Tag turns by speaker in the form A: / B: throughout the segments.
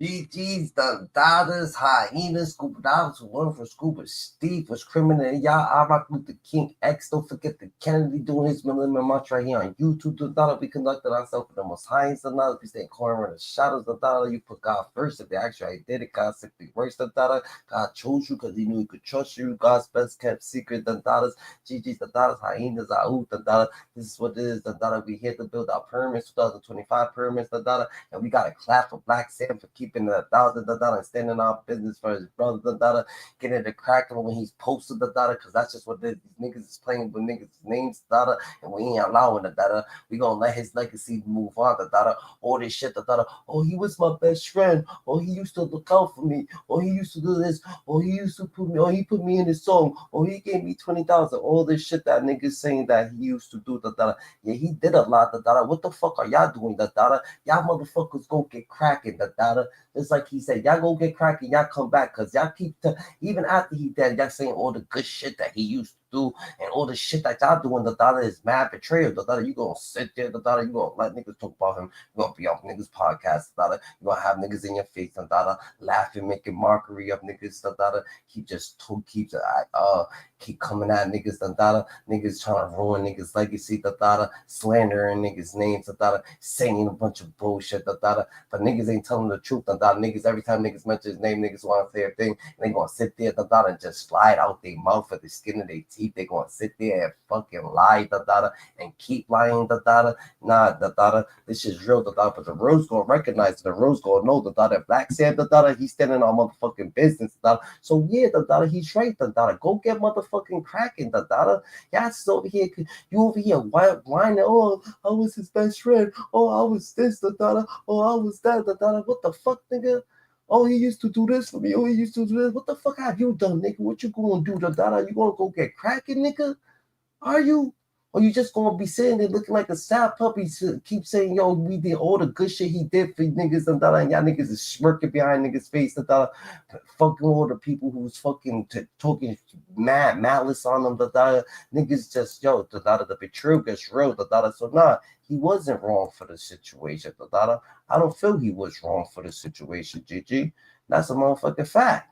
A: GG's, the Dodgers, Hyenas, Scuba Dollars, one for Scuba Steve was criminal. Y'all, I rock with the King X. Don't forget the Kennedy doing his Millennium March right here on YouTube. The dollar we conducted ourselves for the most highest. The dollar we stay corner in the shadows. The dollar you put God first. If they actually did it, God simply works. The dollar God chose you because He knew He could trust you. God's best kept secret. The dollars, GG's, the dollars, Hyenas, the dollar. This is what it is. The dollar we here to build our pyramids, 2025 pyramids. The dollar, and we got to clap for Blacc Sam for keeping the dollar and standing our business for his brother, the dollar, getting the crack when he's posted the dollar, because that's just what these niggas is playing with niggas' names, dollar, and we ain't allowing the dollar. We gonna let his legacy move on, the dollar. All this shit, the dollar. Oh, he was my best friend. Oh, he used to look out for me. Oh, he used to do this. Oh, he used to put me. Oh, he put me in his song. Oh, he gave me 20,000. All this shit that niggas saying that he used to do, the dollar. Yeah, he did a lot, the dollar. What the fuck are y'all doing, the dollar? Y'all motherfuckers go get cracking, the dollar. It's like he said, y'all go get cracking, y'all come back, because y'all keep, even after he dead, y'all saying all the good shit that he used to do, and all the shit that y'all doing, the dollar is mad betrayal, the dollar, you gonna sit there, the dollar, you gonna let niggas talk about him, you gonna be on niggas podcast, the dollar, you gonna have niggas in your face, the dollar, laughing, making mockery of niggas, the dollar, keep coming at niggas, the dollar, niggas trying to ruin niggas' legacy, the dollar, slandering niggas' names, the dollar, saying a bunch of bullshit, the dollar, but niggas ain't telling the truth, the dollar, niggas, every time niggas mention his name, niggas want to say a thing, and they gonna sit there, the dollar, and just slide out their mouth or the skin of their teeth, they gonna sit there and fucking lie, the dollar, and keep lying, the dollar, nah, the dollar, this is real, the dollar, but the road's gonna recognize it, the road's gonna know, the dollar, Blacc Sam, the dollar, he's standing on motherfucking business, the dollar, so yeah, the dollar, he's right, the dollar, go get motherfucking cracking, the dollar, y'all still over here, you over here whining, oh, I was his best friend, oh, I was this, the dollar, oh, I was that, the dollar, what the fuck, nigga? Oh, he used to do this for me. Oh, he used to do this. What the fuck have you done, nigga? What you gonna do, the dollar? You gonna go get cracking, nigga? Are you? Or you just gonna be sitting there looking like a sad puppy, keep saying, yo, we did all the good shit he did for niggas and dollar, and y'all niggas is smirking behind niggas' face, the dollar, fucking all the people who's fucking talking malice on them, the dollar, niggas just, yo, the dollar, the betrayal gets real, the dollar, so nah, he wasn't wrong for the situation, the dollar, I don't feel he was wrong for the situation, GG, that's a motherfucking fact.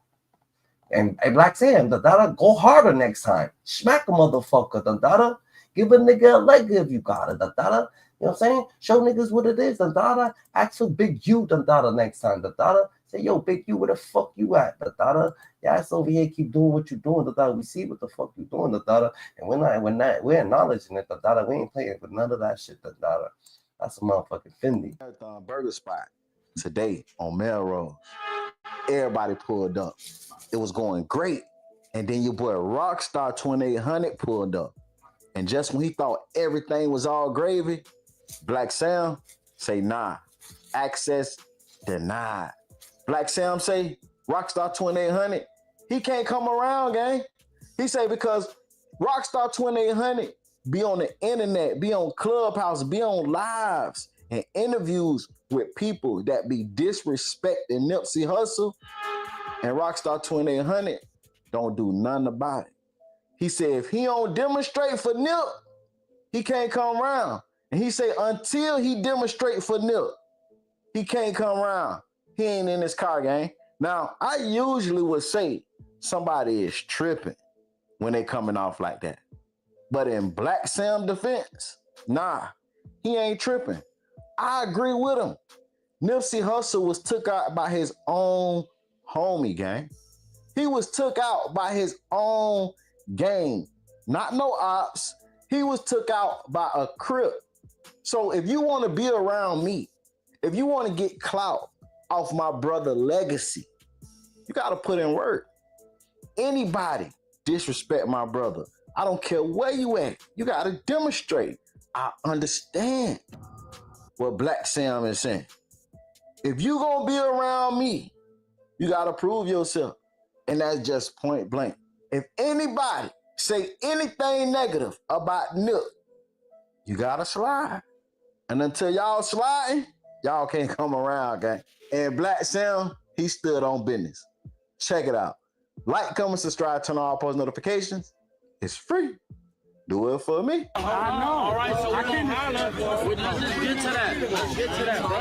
A: And Blacc Sam, the dollar, go harder next time. Smack a motherfucker, the dollar. Give a nigga a leg if you got it, the dollar. You know what I'm saying? Show niggas what it is, the dollar. Ask for Big U, the dollar, next time, the dollar. Say, yo, Big U, where the fuck you at, the dollar? Yeah, it's over here, keep doing what you're doing, the dollar. We see what the fuck you doing, the dollar. And we're acknowledging it, the dollar. We ain't playing with none of that shit, the dollar. That's a motherfucking Fendi.
B: Marathon Burger Spot today on Melrose. Everybody pulled up. It was going great. And then your boy Rocstar 2800 pulled up. And just when he thought everything was all gravy, Blacc Sam say, nah, access denied. Blacc Sam say, Rocstar 2800, he can't come around, gang. He say because Rocstar 2800 be on the internet, be on Clubhouse, be on lives and interviews with people that be disrespecting Nipsey Hussle, and Rocstar 2800 don't do nothing about it. He said if he don't demonstrate for Nip, he can't come around. And he say until he demonstrate for Nip, he can't come around. He ain't in his car, gang. Now, I usually would say somebody is tripping when they coming off like that. But in Blacc Sam defense, nah, he ain't tripping. I agree with him. Nipsey Hussle was took out by his own homie, gang. He was took out by his own gang. Not no ops. He was took out by a Crip. So if you want to be around me, if you want to get clout off my brother legacy, you got to put in work. Anybody disrespect my brother, I don't care where you at, you got to demonstrate. I understand what Blacc Sam is saying. If you gonna be around me, you got to prove yourself. And that's just point blank. If anybody say anything negative about Nip, you got to slide. And until y'all sliding, y'all can't come around, gang. And Blacc Sam, he stood on business. Check it out. Like, comment, subscribe, turn on all post notifications. It's free. Do it for me.
C: I know. All right, so we're going to holler. Let's just get to that. Let's get to that, bro.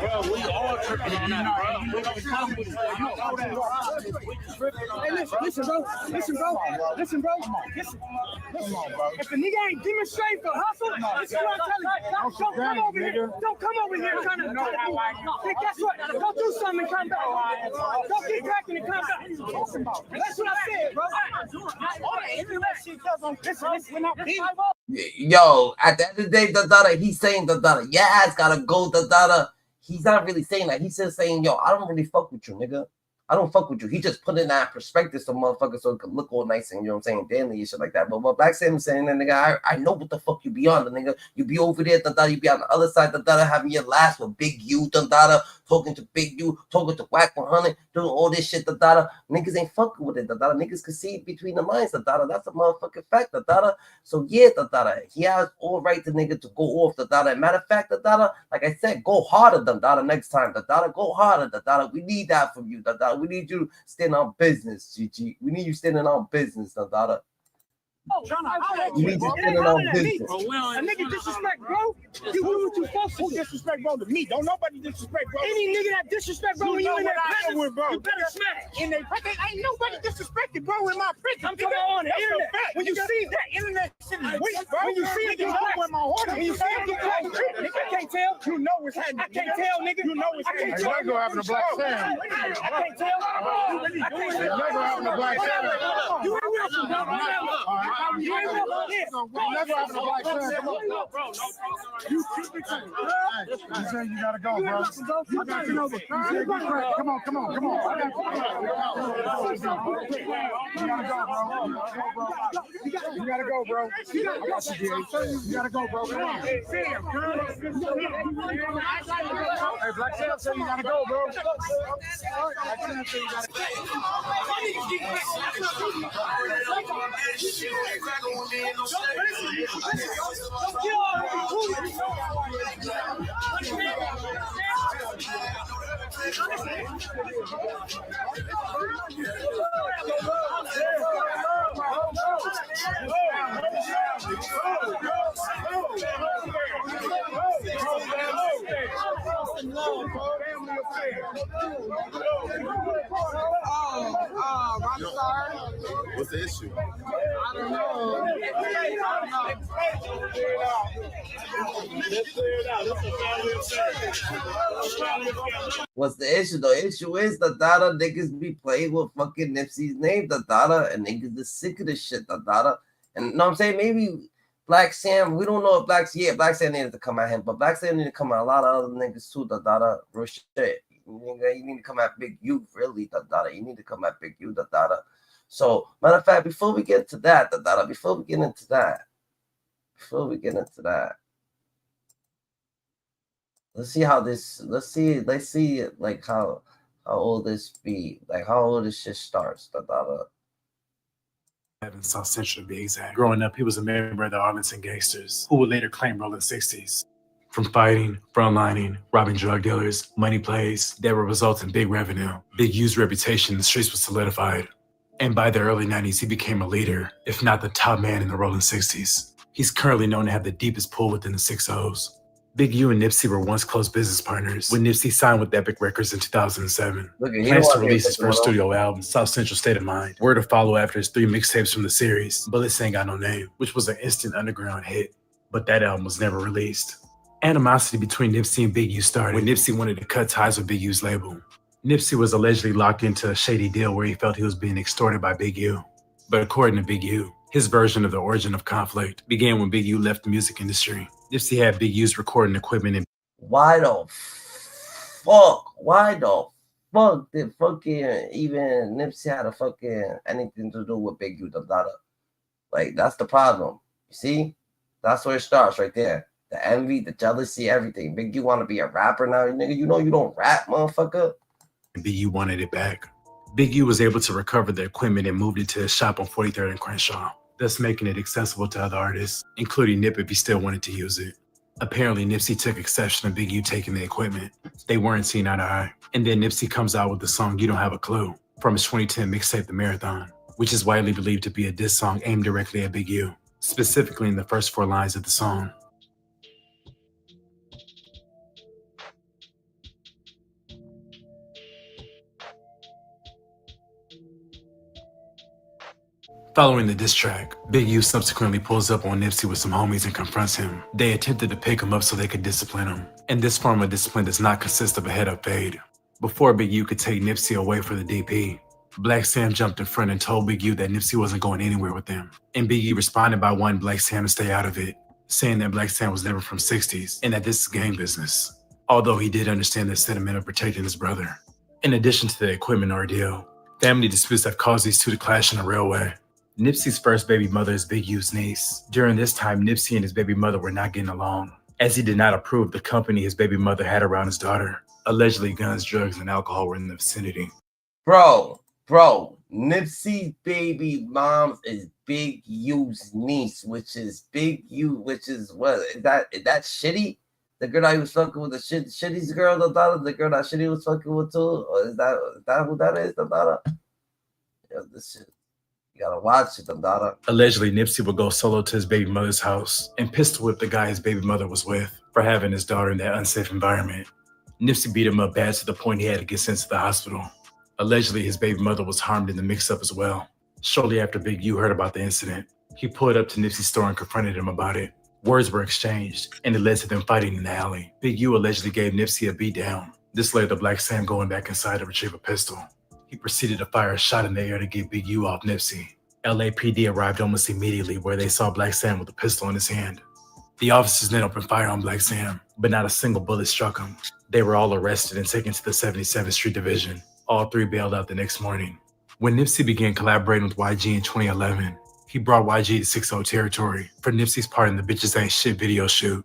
C: Bro, we all tripping on that, bro. We don't come with you.
D: Hey, listen, bro. Listen. If the nigga ain't demonstrating for hustle, this is what I'm telling you. Don't come over here. Don't come over here trying to know how I know. Hey, guess what? Go do something and come back. Don't get cracking and come back. That's what I said, bro.
A: Yo, at the end of the day, he's saying your ass gotta go, He's not really saying that. He's just saying, yo, I don't really fuck with you, nigga. I don't fuck with you. He just put in that perspective so motherfuckers so it could look all nice and, you know what I'm saying, daily and shit like that. But what Blacc Sam is saying, that nigga, I know what the fuck you be on, the nigga. You be over there, you be on the other side, having your last with Big U, talking to Big U, talking to Whack 100, doing all this shit, Niggas ain't fucking with it, Niggas can see between the lines, That's a motherfucking fact, So yeah, he has all right to nigga to go off, Matter of fact, like I said, go harder, next time, Go harder, We need that from you, We need you to stand on business, GG. We need you standing on business, You need you standing on business.
D: A nigga disrespect, bro. You do what you supposed to.
E: Disrespect, bro, to me. Don't nobody disrespect, bro.
D: Any nigga that disrespect, bro, when you in that prison, you better smash.
E: In their prison, ain't nobody disrespected, bro, in my prison.
D: I'm talking on the internet. When you see
E: that internet shit is weak, bro.
D: When you see it get close, when you see it get close, nigga, I can't tell.
E: You know it's happening.
D: I can't tell, nigga.
E: You know it's happening. You're gonna happen to Blacc Sam.
D: I can't tell.
E: You're gonna happen to Blacc Sam.
D: You ain't with us, bro. You ain't with us.
E: Never happen to Blacc Sam. You keep it saying. You say you gotta go, bro. You got to know. Come on. You gotta go, bro. You gotta go, bro. Come on. Hey, Blacc Sam said you gotta go, bro. Blacc Sam said you gotta
F: Rocstar. What's the issue?
E: I don't know. Let's clear it out.
A: What's the issue? The issue is niggas be playing with fucking Nipsey's name, and niggas is sick of this shit, And you know what I'm saying? Maybe Blacc Sam, we don't know if Blacc Sam needed to come at him, but Blacc Sam needed to come at a lot of other niggas too, real shit. You need to come at Big U, really, You need to come at Big U, So, matter of fact, before we get into that, let's see like how old this be, like how old this shit starts,
G: In South Central, to be exact. Growing up, he was a member of the Arlington Gangsters, who would later claim Rolling 60s. From fighting, frontlining, robbing drug dealers, money plays that would result in big revenue. Big U's reputation in the streets was solidified. And by the early 90s, he became a leader, if not the top man in the Rolling 60s. He's currently known to have the deepest pull within the 6-0s. Big U and Nipsey were once close business partners when Nipsey signed with Epic Records in 2007. Plans to release his first studio album, South Central State of Mind, were to follow after his 3 mixtapes from the series, Bullets Ain't Got No Name, which was an instant underground hit. But that album was never released. Animosity between Nipsey and Big U started when Nipsey wanted to cut ties with Big U's label. Nipsey was allegedly locked into a shady deal where he felt he was being extorted by Big U. But according to Big U, his version of the origin of conflict began when Big U left the music industry. Nipsey had Big U's recording equipment and
A: Why the fuck did fucking even Nipsey had a fucking anything to do with Big U? Like, that's the problem. You see? That's where it starts right there. The envy, the jealousy, everything. Big U want to be a rapper now, nigga. You know you don't rap, motherfucker.
G: Big U wanted it back. Big U was able to recover the equipment and moved it to his shop on 43rd and Crenshaw, thus making it accessible to other artists, including Nip if he still wanted to use it. Apparently, Nipsey took exception to Big U taking the equipment. They weren't seen eye to eye. And then Nipsey comes out with the song You Don't Have a Clue from his 2010 mixtape, The Marathon. which is widely believed to be a diss song aimed directly at Big U, specifically in the first 4 lines of the song. Following the diss track, Big U subsequently pulls up on Nipsey with some homies and confronts him. They attempted to pick him up so they could discipline him, and this form of discipline does not consist of a head-up fade. Before Big U could take Nipsey away for the DP, Blacc Sam jumped in front and told Big U that Nipsey wasn't going anywhere with them, and Big U responded by wanting Blacc Sam to stay out of it, saying that Blacc Sam was never from 60s and that this is gang business, although he did understand the sentiment of protecting his brother. In addition to the equipment ordeal, family disputes have caused these two to clash on the railway. Nipsey's first baby mother is Big U's niece. During this time, Nipsey and his baby mother were not getting along, as he did not approve of the company his baby mother had around his daughter. Allegedly, guns, drugs, and alcohol were in the vicinity.
A: Bro, Nipsey's baby mom is Big U's niece, which is Big U, which is what? Is that Shitty? The girl that he was fucking with, Shitty's girl, the daughter, the girl that Shitty was fucking with too? Or is that who that is, the daughter? Yo, this shit. You gotta watch it, the daughter.
G: Allegedly, Nipsey would go solo to his baby mother's house and pistol whip the guy his baby mother was with for having his daughter in that unsafe environment. Nipsey beat him up bad to the point he had to get sent to the hospital. Allegedly, his baby mother was harmed in the mix-up as well. Shortly after Big U heard about the incident, he pulled up to Nipsey's store and confronted him about it. Words were exchanged, and it led to them fighting in the alley. Big U allegedly gave Nipsey a beat down. This led to Blacc Sam going back inside to retrieve a pistol. He proceeded to fire a shot in the air to get Big U off Nipsey. LAPD arrived almost immediately, where they saw Blacc Sam with a pistol in his hand. The officers then opened fire on Blacc Sam, but not a single bullet struck him. They were all arrested and taken to the 77th Street Division. All 3 bailed out the next morning. When Nipsey began collaborating with YG in 2011, he brought YG to 6-0 territory for Nipsey's part in the Bitches Ain't Shit video shoot.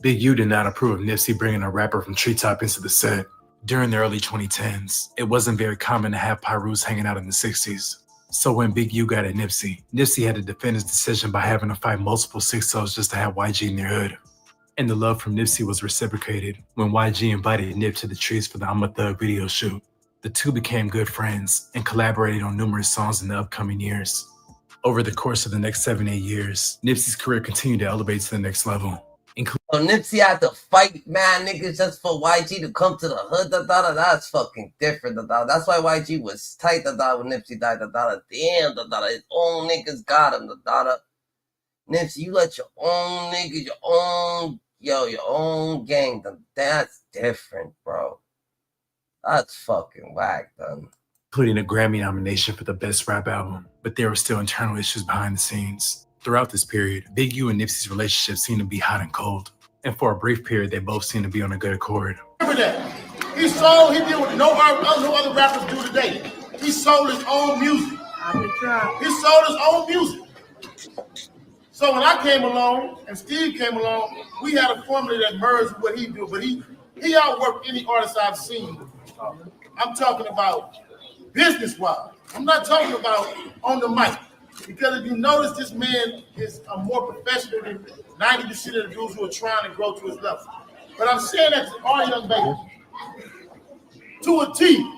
G: Big U did not approve of Nipsey bringing a rapper from Treetop into the set. During the early 2010s, it wasn't very common to have Pyrus hanging out in the 60s. So when Big U got at Nipsey had to defend his decision by having to fight multiple 6-0s just to have YG in their hood. And the love from Nipsey was reciprocated when YG invited Nip to the trees for the I'm a Thug video shoot. The two became good friends and collaborated on numerous songs in the upcoming years. Over the course of the next 7-8 years, Nipsey's career continued to elevate to the next level.
A: So Nipsey had to fight mad niggas just for YG to come to the hood, that's fucking different, That's why YG was tight, when Nipsey died, Damn, his own niggas got him, Nipsey, you let your own niggas, your own gang, that's different, bro. That's fucking whack,
G: including a Grammy nomination for the Best Rap Album, but there were still internal issues behind the scenes. Throughout this period, Big U and Nipsey's relationship seemed to be hot and cold, and for a brief period, they both seemed to be on a good accord.
E: Remember that. He did what no other rappers do today. He sold his own music. He sold his own music. So when I came along and Steve came along, we had a formula that merged what he do, but he outworked any artist I've seen. I'm talking about business-wise. I'm not talking about on the mic. Because if you notice, this man is a more professional than 90% of the dudes who are trying to grow to his level. But I'm saying that to our young babies. To a T,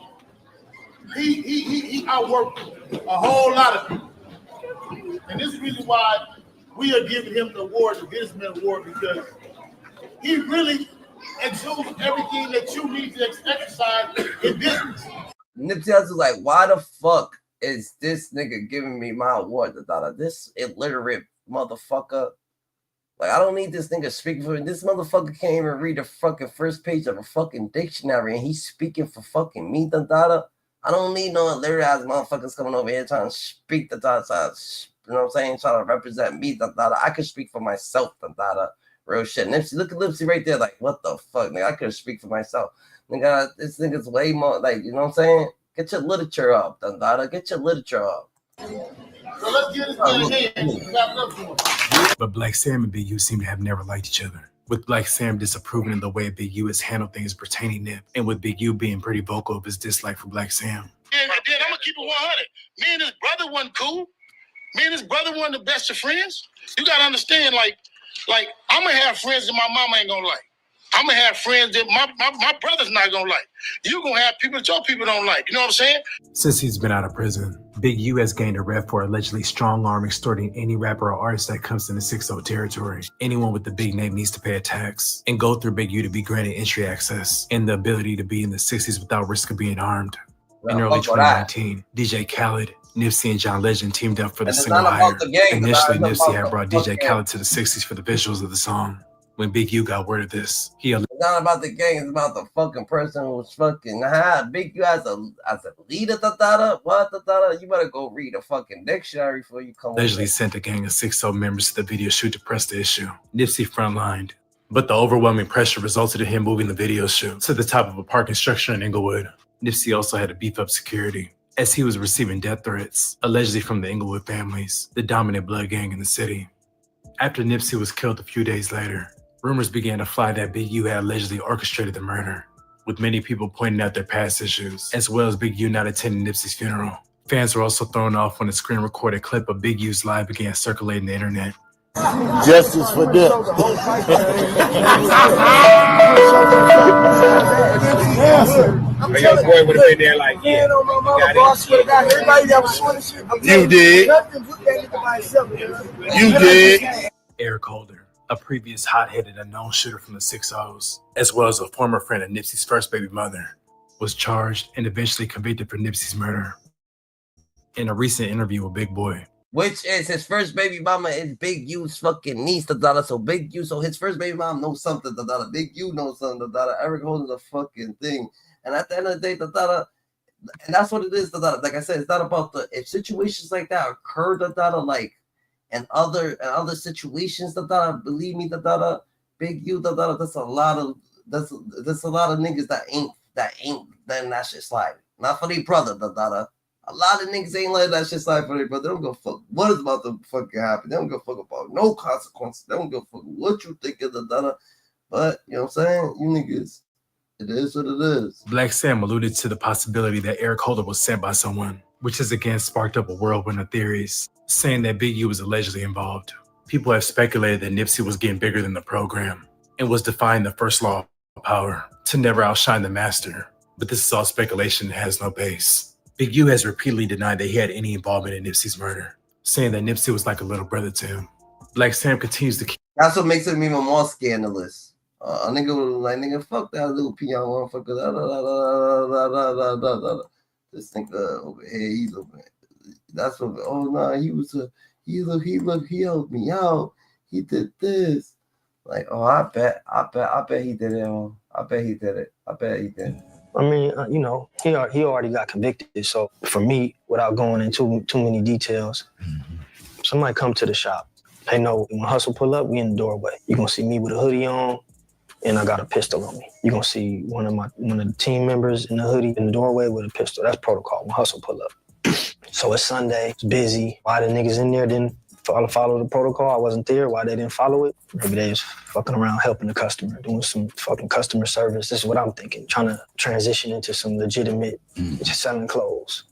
E: he outworked a whole lot of people. And this is the reason why we are giving him the award, the Businessman Award, because he really exudes everything that you need to exercise in business.
A: Nipsey Hussle like, why the fuck is this nigga giving me my award? This illiterate motherfucker. Like, I don't need this nigga speaking for me. This motherfucker can't even read the fucking first page of a fucking dictionary, and he's speaking for fucking me, I don't need no illiterate ass motherfuckers coming over here trying to speak you know what I'm saying? Trying to represent me, I can speak for myself, real shit. Nipsey, look at Nipsey right there, like, what the fuck, nigga? I could speak for myself. Nigga, this nigga's way more, like, you know what I'm saying? Get your literature up, Get your literature up.
E: So let's get it in hand.
G: But Blacc Sam and Big U seem to have never liked each other, with Blacc Sam disapproving of the way Big U has handled things pertaining to Nip, and with Big U being pretty vocal of his dislike for Blacc Sam.
E: And then I'm gonna keep it 100. Me and his brother wasn't cool. Me and his brother weren't the best of friends. You gotta understand, like I'm gonna have friends that my mama ain't gonna like. I'm gonna have friends that my brother's not gonna like. You gonna have people that your people don't like. You know what I'm saying?
G: Since he's been out of prison, Big U has gained a rep for allegedly strong arm extorting any rapper or artist that comes into 6-0 territory. Anyone with a big name needs to pay a tax and go through Big U to be granted entry access and the ability to be in the 60s without risk of being harmed. In early 2019, DJ Khaled, Nipsey, and John Legend teamed up for the single Higher. Initially, Nipsey had brought DJ Khaled to the 60s for the visuals of the song. When Big U got word of this,
A: it's not about the gang, it's about the fucking person who's fucking Big U as a leader, what you better go read a fucking dictionary before you come.
G: Allegedly sent a gang of 6-0 members to the video shoot to press the issue. Nipsey frontlined, but the overwhelming pressure resulted in him moving the video shoot to the top of a parking structure in Inglewood. Nipsey also had to beef up security, as he was receiving death threats, allegedly from the Inglewood families, the dominant blood gang in the city. After Nipsey was killed a few days later, rumors began to fly that Big U had allegedly orchestrated the murder, with many people pointing out their past issues, as well as Big U not attending Nipsey's funeral. Fans were also thrown off when a screen-recorded clip of Big U's live began circulating the internet.
E: Justice for them.
C: But your boy would have been there like, yeah,
E: You did. You did.
G: Eric Holder, a previous hot-headed unknown shooter from the 6-0s, as well as a former friend of Nipsey's first baby mother, was charged and eventually convicted for Nipsey's murder. In a recent interview with Big Boy,
A: which is his first baby mama is Big U's fucking niece, so Big U, so his first baby mom knows something, Big U knows something, Eric Holder's a fucking thing. And at the end of the day, and that's what it is, like I said, it's not about if situations like that occur, like, and other situations, believe me, Big U, that's a lot of niggas that ain't letting that shit slide. Not for their brother, A lot of niggas ain't letting that shit slide for their brother. They don't give a fuck what is about to fucking happen. They don't give a fuck about no consequences. They don't give a fuck what you think of But, you know what I'm saying? You niggas, it is what it is.
G: Blacc Sam alluded to the possibility that Eric Holder was sent by someone, which has again sparked up a whirlwind of theories, saying that Big U was allegedly involved. People have speculated that Nipsey was getting bigger than the program and was defying the first law of power to never outshine the master. But this is all speculation that has no base. Big U has repeatedly denied that he had any involvement in Nipsey's murder, saying that Nipsey was like a little brother to him. Blacc Sam continues to keep.
A: That's what makes him even more scandalous. A nigga was like, nigga, fuck that little peon motherfucker. This nigga over here, he's over. That's what. Oh no, he was a. He helped me out. He did this. Like, oh, I bet he did it. I bet he did it.
F: I mean, you know, he already got convicted. So for me, without going into too many details, somebody come to the shop. They know when Hustle pull up, we in the doorway. You're gonna see me with a hoodie on, and I got a pistol on me. You're gonna see one of the team members in the hoodie in the doorway with a pistol. That's protocol when Hustle pull up. So it's Sunday, it's busy. Why the niggas in there didn't follow the protocol? I wasn't there. Why they didn't follow it? Maybe they was fucking around helping the customer, doing some fucking customer service. This is what I'm thinking, trying to transition into some legitimate just selling clothes.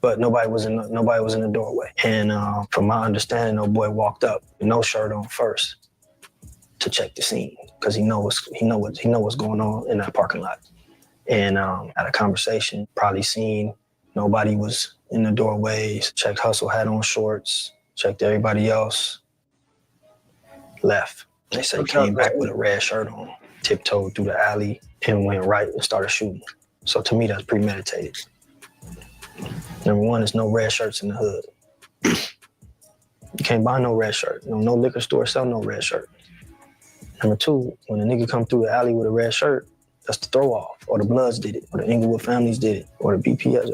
F: But nobody was in the doorway. And from my understanding, no boy walked up with no shirt on first to check the scene because he know what's going on in that parking lot. And had a conversation, probably seen nobody was in the doorways, checked Hustle, had on shorts, checked everybody else, left. They said he came back with a red shirt on, tiptoed through the alley, and went right and started shooting. So to me, that's premeditated. Number one, there's no red shirts in the hood. You can't buy no red shirt. No liquor store sell no red shirt. Number two, when a nigga come through the alley with a red shirt, that's the throw off, or the Bloods did it, or the Inglewood families did it, or the BPS.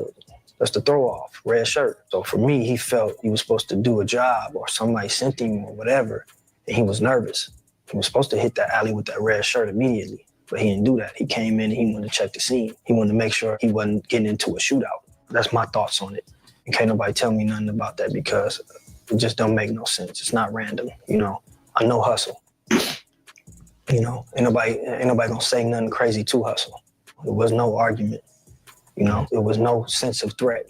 F: That's the throw off, red shirt. So for me, he felt he was supposed to do a job or somebody sent him or whatever, and he was nervous. He was supposed to hit that alley with that red shirt immediately, but he didn't do that. He came in and he wanted to check the scene. He wanted to make sure he wasn't getting into a shootout. That's my thoughts on it. And can't nobody tell me nothing about that because it just don't make no sense. It's not random, you know. I know Hustle. You know, ain't nobody gonna say nothing crazy to Hustle. There was no argument. You know, there was no sense of threat.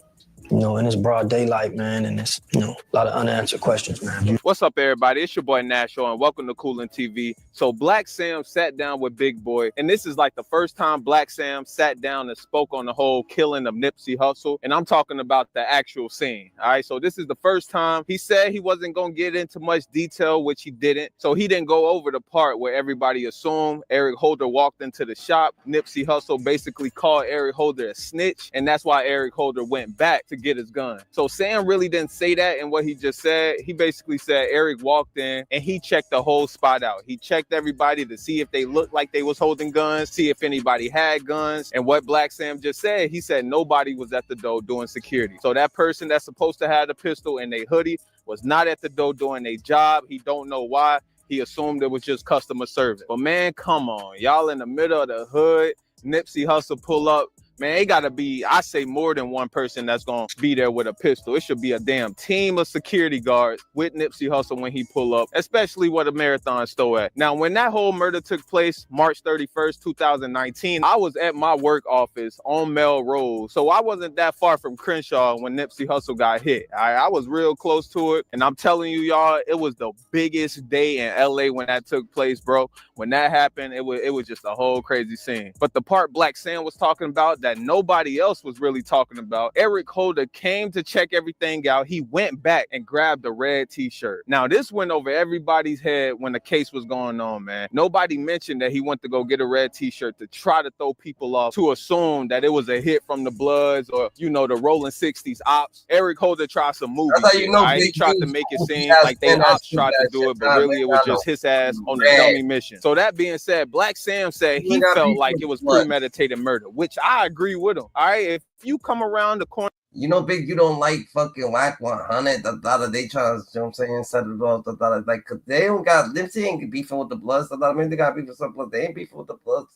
F: You know, and it's broad daylight, man, and it's, you know, a lot of unanswered questions, man.
H: What's up, everybody? It's your boy Nasho, and welcome to Coolin' TV. So Blacc Sam sat down with Big Boy, and this is like the first time Blacc Sam sat down and spoke on the whole killing of Nipsey Hussle, and I'm talking about the actual scene, all right? So this is the first time. He said he wasn't going to get into much detail, which he didn't, so he didn't go over the part where everybody assumed Eric Holder walked into the shop. Nipsey Hussle basically called Eric Holder a snitch, and that's why Eric Holder went back to get his gun. So Sam really didn't say that in what he just said. He basically said Eric walked in and he checked the whole spot out. He checked everybody to see if they looked like they was holding guns, see if anybody had guns. And what Blacc Sam just said, he said nobody was at the door doing security. So that person that's supposed to have the pistol in their hoodie was not at the door doing their job. He don't know why. He assumed it was just customer service. But man, come on. Y'all in the middle of the hood, Nipsey Hussle pull up. Man, it gotta be, I say, more than one person that's gonna be there with a pistol. It should be a damn team of security guards with Nipsey Hussle when he pull up, especially where the Marathon store at. Now, when that whole murder took place, March 31st, 2019, I was at my work office on Melrose, so I wasn't that far from Crenshaw when Nipsey Hussle got hit. I was real close to it, and I'm telling you, y'all, it was the biggest day in LA when that took place, bro. When that happened, it was just a whole crazy scene. But the part Blacc Sam was talking about that nobody else was really talking about, Eric Holder came to check everything out. He went back and grabbed a red t-shirt. Now, this went over everybody's head when the case was going on, man. Nobody mentioned that he went to go get a red t-shirt to try to throw people off, to assume that it was a hit from the Bloods or, you know, the Rolling 60s ops. Eric Holder tried some movie shit, right? He tried to make it seem like they ops tried to do it, but really it was just his ass on a dummy mission. So that being said, Blacc Sam said he felt like it was premeditated murder, which I agree with him. All right, if you come around the corner,
A: you know, Big, you don't like fucking Whack 100. They trying to, you know what I'm saying, set it off. Like, cause they don't got, Nipsey ain't beefing with the Bloods. I mean, they got beef with some Bloods. They ain't beefing with the Bloods.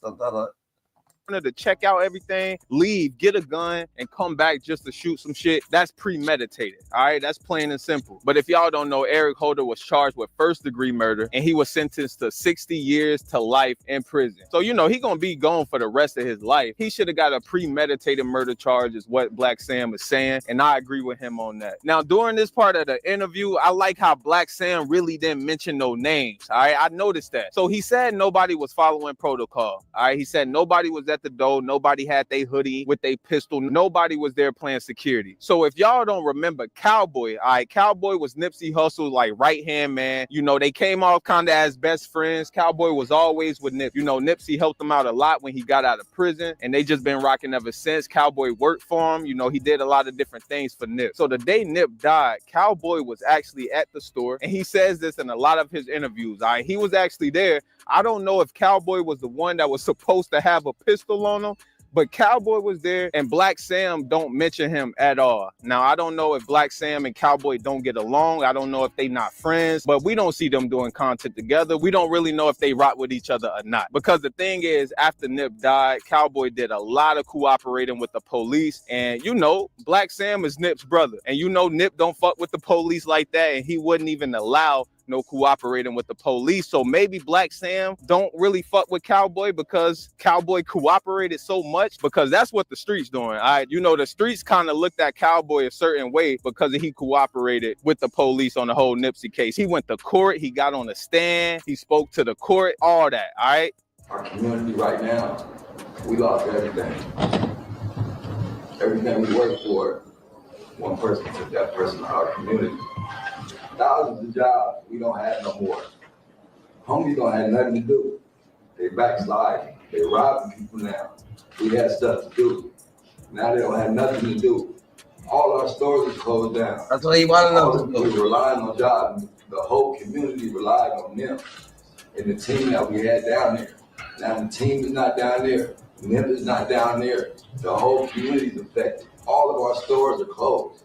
H: to check out everything, leave, get a gun, and come back just to shoot some shit, that's premeditated. All right, that's plain and simple. But if y'all don't know, Eric Holder was charged with first-degree murder, and he was sentenced to 60 years to life in prison. So, you know, he gonna be gone for the rest of his life. He should have got a premeditated murder charge, is what Blacc Sam is saying, and I agree with him on that. Now, during this part of the interview, I like how Blacc Sam really didn't mention no names. All right, I noticed that. So he said nobody was following protocol. All right, he said nobody was at the door, nobody had their hoodie with their pistol, nobody was there playing security. So if y'all don't remember Cowboy, all right, Cowboy was Nipsey Hussle's like right-hand man. You know, they came off kind of as best friends. Cowboy was always with Nip. You know, Nipsey helped him out a lot when he got out of prison, and they just been rocking ever since. Cowboy worked for him. You know, he did a lot of different things for Nip. So the day Nip died, Cowboy was actually at the store, and he says this in a lot of his interviews. All right, he was actually there. I don't know if Cowboy was the one that was supposed to have a pistol on him, but Cowboy was there, and Blacc Sam don't mention him at all. Now, I don't know if Blacc Sam and Cowboy don't get along. I don't know if they not friends, but we don't see them doing content together. We don't really know if they rock with each other or not. Because the thing is, after Nip died, Cowboy did a lot of cooperating with the police. And, you know, Blacc Sam is Nip's brother. And, you know, Nip don't fuck with the police like that, and he wouldn't even allow no cooperating with the police. So maybe Blacc Sam don't really fuck with Cowboy because Cowboy cooperated so much, because that's what the streets doing. All right, you know, the streets kind of looked at Cowboy a certain way because he cooperated with the police on the whole Nipsey case. He went to court, he got on the stand, he spoke to the court, all that. All right.
I: Our community right now, we lost everything. Everything we worked for, one person took that person out of our community. Thousands of jobs we don't have no more. Homies don't have nothing to do. They backsliding. They robbing people now. We had stuff to do. Now they don't have nothing to do. All our stores are closed down.
A: That's what he wanted them to do.
I: We relying on jobs. The whole community relied on them and the team that we had down there. Now the team is not down there. Nip is not down there. The whole community is affected. All of our stores are closed.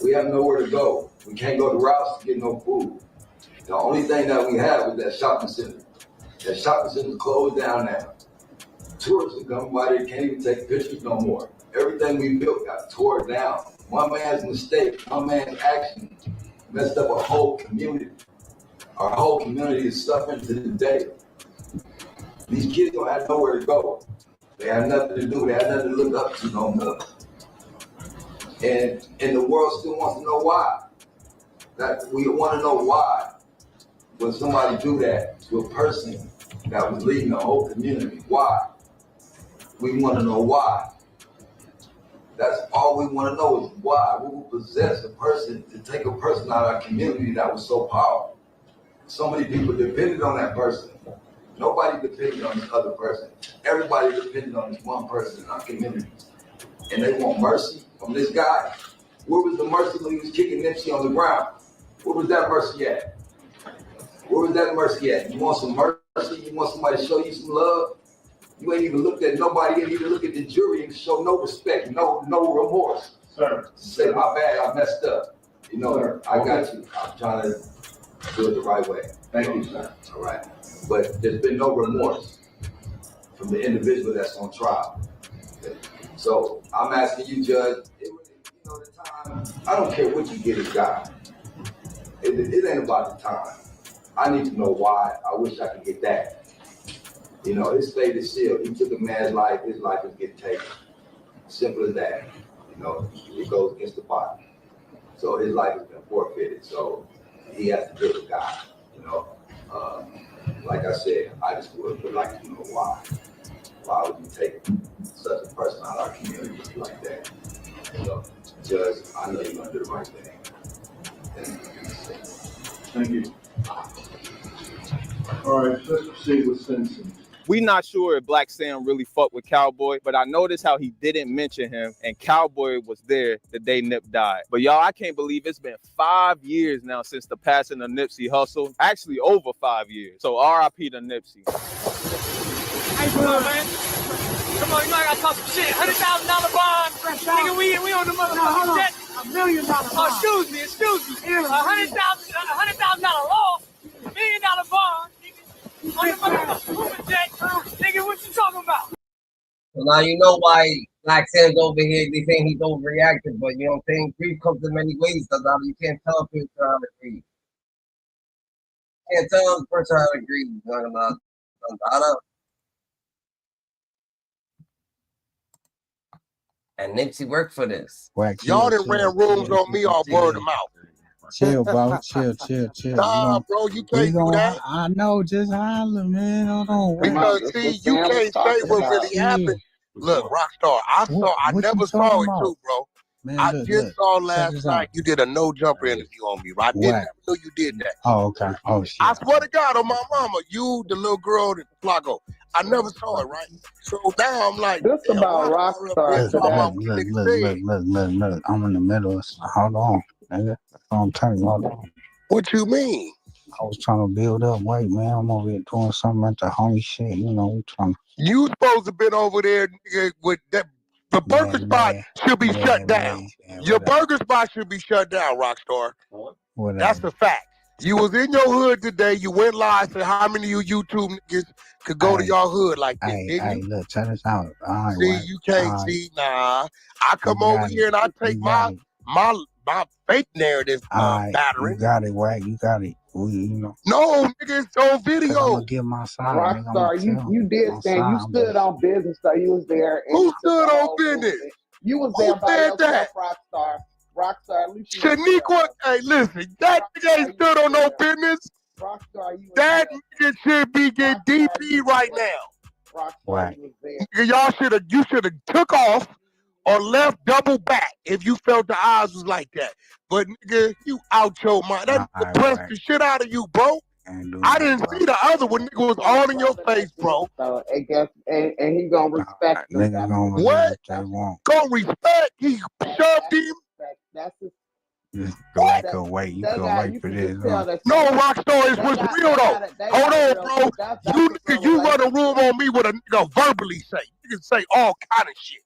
I: We have nowhere to go. We can't go to Rocstar to get no food. The only thing that we have is that shopping center. That shopping center is closed down now. Tourists will come by there, can't even take pictures no more. Everything we built got tore down. One man's mistake, one man's action messed up a whole community. Our whole community is suffering to this day. These kids don't have nowhere to go. They have nothing to do. They have nothing to look up to no more. And the world still wants to know why. That we want to know why when somebody do that to a person that was leading the whole community. Why? We want to know why. That's all we want to know is why. We will possess a person to take a person out of our community that was so powerful. So many people depended on that person. Nobody depended on this other person. Everybody depended on this one person in our community. And they want mercy from this guy. Where was the mercy when he was kicking Nipsey on the ground? Where was that mercy at? Where was that mercy at? You want some mercy? You want somebody to show you some love? You ain't even looked at nobody. You ain't even look at the jury and show no respect, no remorse.
E: Sir.
I: Say, my bad, I messed up. You know, sir, I got you. I'm trying to do it the right way.
E: Thank you, sir.
I: All right. But there's been no remorse from the individual that's on trial. So I'm asking you, Judge, the time, I don't care what you get as God. It ain't about the time. I need to know why. I wish I could get that. You know, his fate is sealed. He took a man's life, his life is getting taken. Simple as that. You know, it goes against the body. So his life has been forfeited. So he has to deal with God. You know, like I said, I just would like to know why. Why would you take such a person out of our community like that? So, Judge, I know you're gonna do the right thing.
E: Thank you. All right, let's proceed with sentencing.
H: We not sure if Blacc Sam really fucked with Cowboy, but I noticed how he didn't mention him, and Cowboy was there the day Nip died. But y'all, I can't believe it's been 5 years now since the passing of Nipsey Hussle. Actually, over 5 years. So R.I.P. to Nipsey.
D: Hey, come on, man. Come on, you know I gotta talk some shit. $100,000 bond. Nigga, we on the motherfucking jet. $1 million bond. Oh, excuse me. $100,000 loss. $1 million bond. On the motherfucking jet. Nigga, what you talking about?
A: So now you know why Blacc Sam's over here. They saying he's overreacting, but you know what I'm saying? Grief comes in many ways. You can't tell a person how to grieve. You can't tell a person how to grieve. You know what I'm saying? And Nipsey worked for this.
J: Y'all done ran rooms on me off word of mouth.
K: Chill, bro. Chill.
J: Nah, bro, you can't do that.
K: I know, just holler, man. Hold on.
J: Because see, you can't say what really happened. Look, Rockstar, I never saw it too, bro. Man, I just saw last night you did a no jumper interview on me, right? I didn't know you did that.
K: Oh, okay. Oh, shit.
J: I swear to God on my mama, you, the little girl, the Blacc. I never saw it, right? So now I'm like,
L: this about Rockstar.
K: Look. I'm in the middle of something. Hold on, nigga. That's what I'm telling you. Hold on.
J: What you mean?
K: I was trying to build up weight, man. I'm over here doing something at the homie shit. You know, I'm trying to.
J: You supposed to been over there, nigga, with that. The burger spot should be shut down. Your burger spot should be shut down, Rockstar. That's a fact. You was in your hood today. You went live. Said how many of you YouTube niggas could go to your hood like this?
K: Hey, look, check this out.
J: See, you can't see. Nah, I come over here and I take my fake narrative battery.
K: You got it, right? You got it. You know.
J: No, nigga, it's on video.
K: I'm gonna give my side.
L: Rockstar, you did stand. You stood on business, so you was there.
J: Who stood on business?
L: You was there by yourself, Rockstar. Rockstar, at least
J: Shaniqua, hey, listen, that nigga ain't stood on no business.
L: Rockstar,
J: that nigga should be getting DP right now.
L: Rockstar,
J: Nigga, you should have took off or left double back if you felt the eyes was like that. But nigga, you out your mind. That depressed the shit out of you, bro. I didn't see the other one. Nigga was all in your face, bro.
L: So I guess, and he gonna respect
K: nigga
J: what? Gonna respect? He shoved him.
L: That's his.
K: You can wait for this.
J: No, Rockstar, it's what's real though. Hold on, bro. You run a room on me with a nigga verbally say. You can say all kind of shit.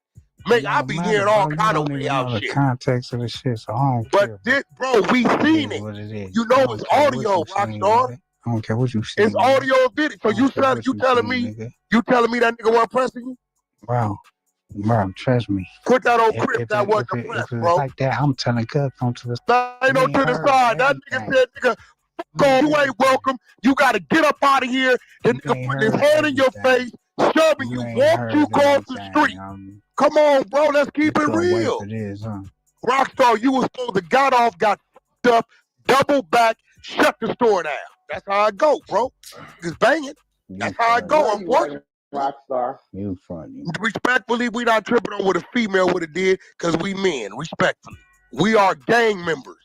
J: Man, I be hearing all kind of way out shit.
K: The context of the shit, so I don't care.
J: But this, bro, we seen it. You know it's audio, Rockstar.
K: I don't care what you say.
J: It's audio and video. So you telling me that nigga wasn't pressing you?
K: Bro, trust me.
J: Put that on Crip. That wasn't the press, bro.
K: Like that, I'm telling Cuz come to the
J: side. Ain't no to the side. That nigga said, nigga, go, you ain't welcome. You gotta get up out of here. The nigga put his hand in your face, shoving you, walk you across the street. Come on, bro. Let's keep it real. Rockstar, you was supposed to got off, got fucked up, double back, shut the store down. That's how I go, bro. It's banging. That's how I go. Unfortunately.
L: Rockstar.
K: You funny.
J: Respectfully, we not tripping on what a female would have did because we men. Respectfully. We are gang members.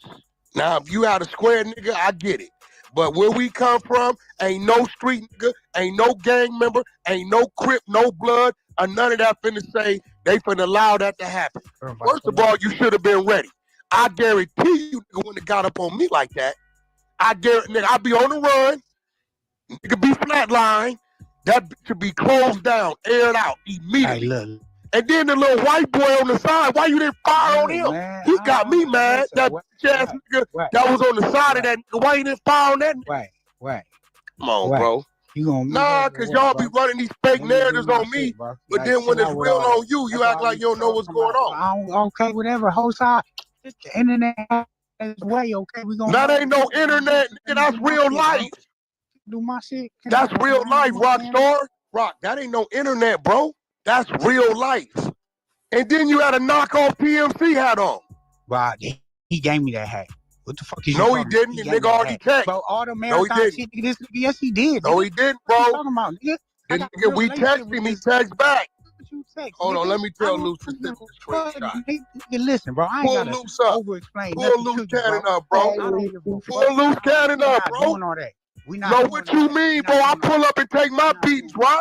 J: Now, if you had a square nigga, I get it. But where we come from, ain't no street nigga, ain't no gang member, ain't no Crip, no blood, or none of that finna say they finna allow that to happen. First of all, you should have been ready. I guarantee you, nigga, when it got up on me like that, I guarantee, nigga, I be on the run, nigga be flatline, that should be closed down, aired out immediately.
K: Hey, look.
J: And then the little white boy on the side, why you didn't fire on him?
K: Man,
J: He got me mad. That ass nigga that was on the side of that nigga, why you didn't fire on that nigga?
K: Right.
J: Come on, bro.
K: You gonna
J: nah, because y'all be running these fake narratives on me, but like, then when it's real on you, you act like you don't know what's going on.
K: Okay, whatever. Whole side, the internet is way okay. We gonna.
J: That ain't no internet, nigga. That's real life.
K: Do my shit.
J: That's real life, Rockstar. Rock, that ain't no internet, bro. That's real life. And then you had a knockoff PMC hat on.
K: Right, he gave me that hat. What the fuck is
J: no, he didn't. The nigga already text.
K: Bro, all the marathon shit, nigga, yes, he did.
J: No, he didn't, bro.
K: What you talking about, nigga?
J: Nigga, we text him, he text back.
K: Text,
J: hold on, let me tell Luce this
K: screenshot. Listen, bro, I ain't gotta over-explain.
J: Pull Luce Cannon up, bro. Pull Luce Cannon up, bro.
K: Doing all that.
J: No, what you mean, bro? I pull up and take my beatings, right?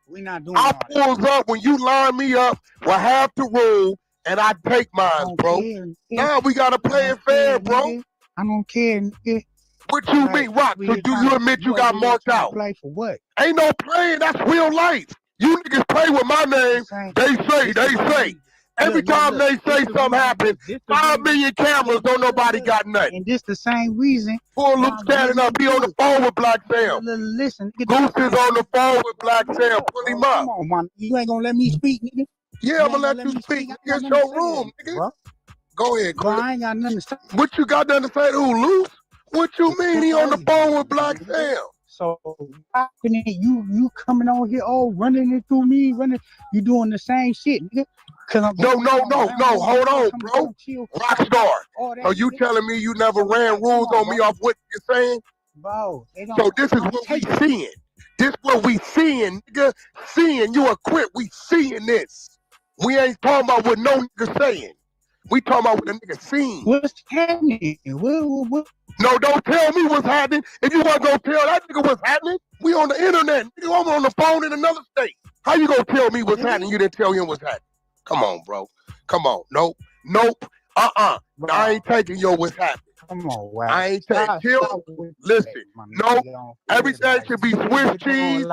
K: We not doing
J: I pulls up when you line me up with half the room, and I take mine, bro. Nah, we gotta play it fair, bro.
K: I don't care, nigga.
J: What you mean, Rock? So do you admit you got marked out?
K: Play for what?
J: Ain't no playing. That's real life. You niggas play with my name. They say. Every time they say something happens, 5 million cameras, don't nobody got nothing.
K: And this the same reason.
J: Pull Luke standing up. He on the phone with Blacc Sam.
K: Listen.
J: Goose is on the phone with Blacc Sam. Pull him up.
K: Come on, man. You ain't gonna let me speak, nigga.
J: Yeah, I'm gonna let you speak. It's your room, nigga. Go ahead, Crip.
K: I ain't got nothing to say.
J: What you got nothing to say to who, Luce? What you mean he on the phone with Blacc Sam?
K: So you coming on here, running it through me, you doing the same shit, nigga.
J: No, hold on, bro. Rockstar. Are you telling me you never ran rules on me off what you're saying?
K: Bro,
J: so this is what we seeing. This what we seeing, nigga. Seeing you a Crip. We seeing this. We ain't talking about what no nigga saying. We talking about what the nigga seen.
K: What's happening? What?
J: No, don't tell me what's happening. If you want to go tell that nigga what's happening, we on the internet. Nigga, I'm on the phone in another state. How you gonna tell me what's happening? You didn't tell him what's happening. Come on, bro. Come on. Nope. I ain't taking your what's happening.
K: Come on, wow.
J: I ain't taking. Listen. No. Everything should be Swiss cheese.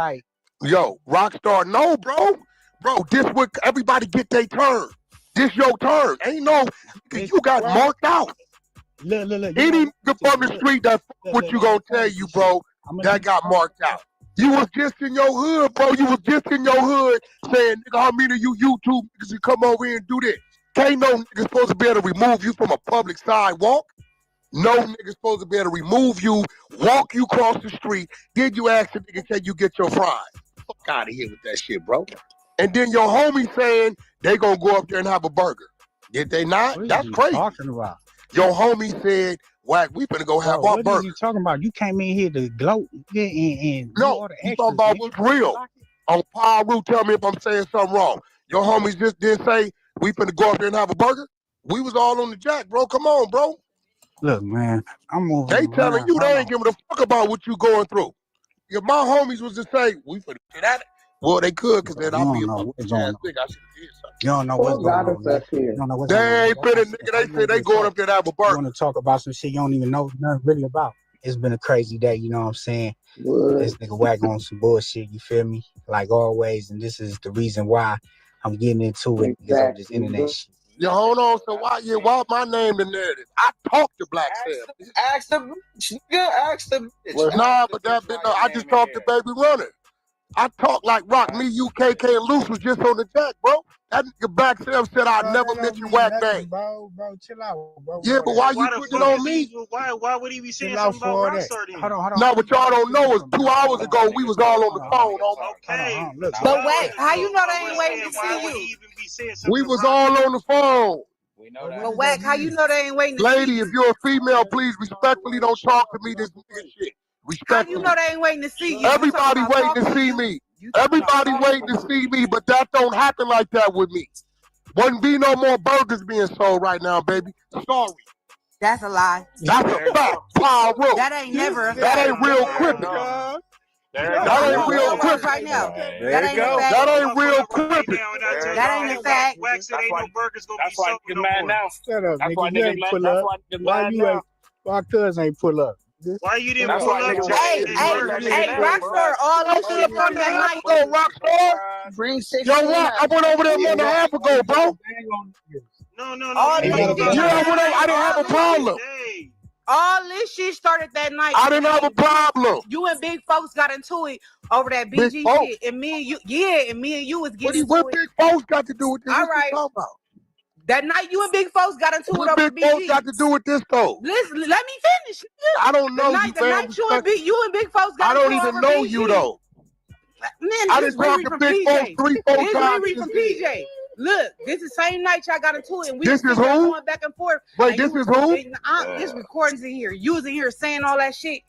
J: Yo, Rockstar. No, bro. Bro, this what everybody get their turn. This your turn. Ain't no. You got marked out.
K: Look.
J: Any nigga from the street that what you gonna tell you, bro, that got marked out. You was just in your hood, bro. You was just in your hood saying, nigga, how many of you YouTube niggas can come over here and do this? Can't no nigga supposed to be able to remove you from a public sidewalk. No nigga supposed to be able to remove you, walk you across the street. Then you ask the nigga, can you get your fries? Fuck out of here with that shit, bro. And then your homie saying they gonna go up there and have a burger. Did they not? That's crazy.
K: Talking about?
J: Your homie said, Wack, we finna go have our burger.
K: What are you talking about? You came in here to gloat and
J: no, you talking about what's real. On Power Root, tell me if I'm saying something wrong. Your homies just didn't say we finna go up there and have a burger? We was all on the jack, bro. Come on, bro.
K: Look, man, I'm moving.
J: They telling you they ain't giving a fuck about what you going through. If my homies was to say, we finna do that, well, they could, because then I'll be a fucking ass nigga. I should have did something.
K: You don't know what's going on. You don't know what's going on.
J: They ain't finna, nigga. They say they going up there to have a burger.
K: You want to talk about some shit you don't even know nothing really about. It's been a crazy day, you know what I'm saying? This nigga Wack on some bullshit, you feel me? Like always, and this is the reason why I'm getting into it, because of this internet shit.
J: Yo, hold on. So why my name the narrative? I talked to Blacc Sam.
L: Ask the bitch, nigga. Ask the bitch.
J: Well, nah, but that bitch, no, I just talked to Baby Runner. I talk like Rock, me, you, KK, and Luce was just on the jack, bro. That nigga Blacc Sam said I'd never mention Wack name.
K: Bro, chill out, bro.
J: Yeah, but why you putting it on me?
C: Why would he be saying something about Rockstar then?
K: Hold on.
J: Now, what y'all don't know is 2 hours ago, we was all on the phone.
C: Okay.
M: But Wack, how you know they ain't waiting to see you?
J: We was all on the phone.
C: We know that.
M: But Whack, how you know they ain't waiting to see
J: Lady,
M: you?
J: if you're a female, please respectfully don't talk to me this nigga shit.
M: How you
J: Respectfully.
M: know they ain't waiting to see you?
J: Everybody
M: You talking
J: waiting
M: about
J: to see
M: talking
J: me.
M: you talking about
J: Everybody waiting to see me, but that don't happen like that with me. Wouldn't be no more burgers being sold right now, baby. Sorry.
M: That's a lie.
J: That's a fact. Power rope.
M: That ain't never a
J: That
M: fact.
J: ain't real crippin'. That ain't real crippin'.
M: Right now.
C: There
M: That
C: you
M: ain't
C: go.
M: a fact.
J: That ain't real crippin'.
M: That ain't a fact.
C: That's why niggas mad now.
K: Shut up,
C: That's why
K: nigga. You
C: niggas
K: ain't
C: mad.
K: pull
C: That's
K: up.
C: why niggas
K: Why
C: mad
K: you
C: now.
K: ain't? Why cuz ain't pull up?
N: Why you didn't
C: That's
N: pull
C: why
N: up?
C: niggas
M: Hey, Rockstar, all this shit from that night.
J: Oh, Rockstar?
L: Bring 16
J: Yo, what? I went over there a month and a half ago, bro.
N: No.
M: All
N: you
M: this
N: didn't.
M: shit.
J: Yeah, I went over. I didn't have a problem.
M: All this shit started that night.
J: I didn't have a problem.
M: You and big folks got into it over that
J: Big
M: BG
J: folks?
M: shit, and me and you, yeah, and me and you was getting into
J: What
M: it.
J: big folks got to do with this?
M: All
J: What you
M: right.
J: talking about?
M: That night, you and big folks got into it
J: What
M: over the
J: big folks
M: BG.
J: got to do with this, though?
M: Listen, let me finish.
J: I don't know
M: the
J: you,
M: night, the
J: fam.
M: night you and big folks got
J: I don't
M: into it
J: even
M: over
J: know
M: BG.
J: you, though.
M: Man,
J: I
M: this
J: done talked
M: Riri
J: to
M: from
J: big folks
M: PJ.
J: 3-4
M: This
J: times.
M: Riri from PJ. Look, this is the same night y'all got into it, and we
J: This
M: was
J: is
M: sitting there
J: who?
M: going back and forth.
J: Wait,
M: and
J: this
M: you
J: is
M: was,
J: who?
M: and, this recording's in here. You was in here saying all that shit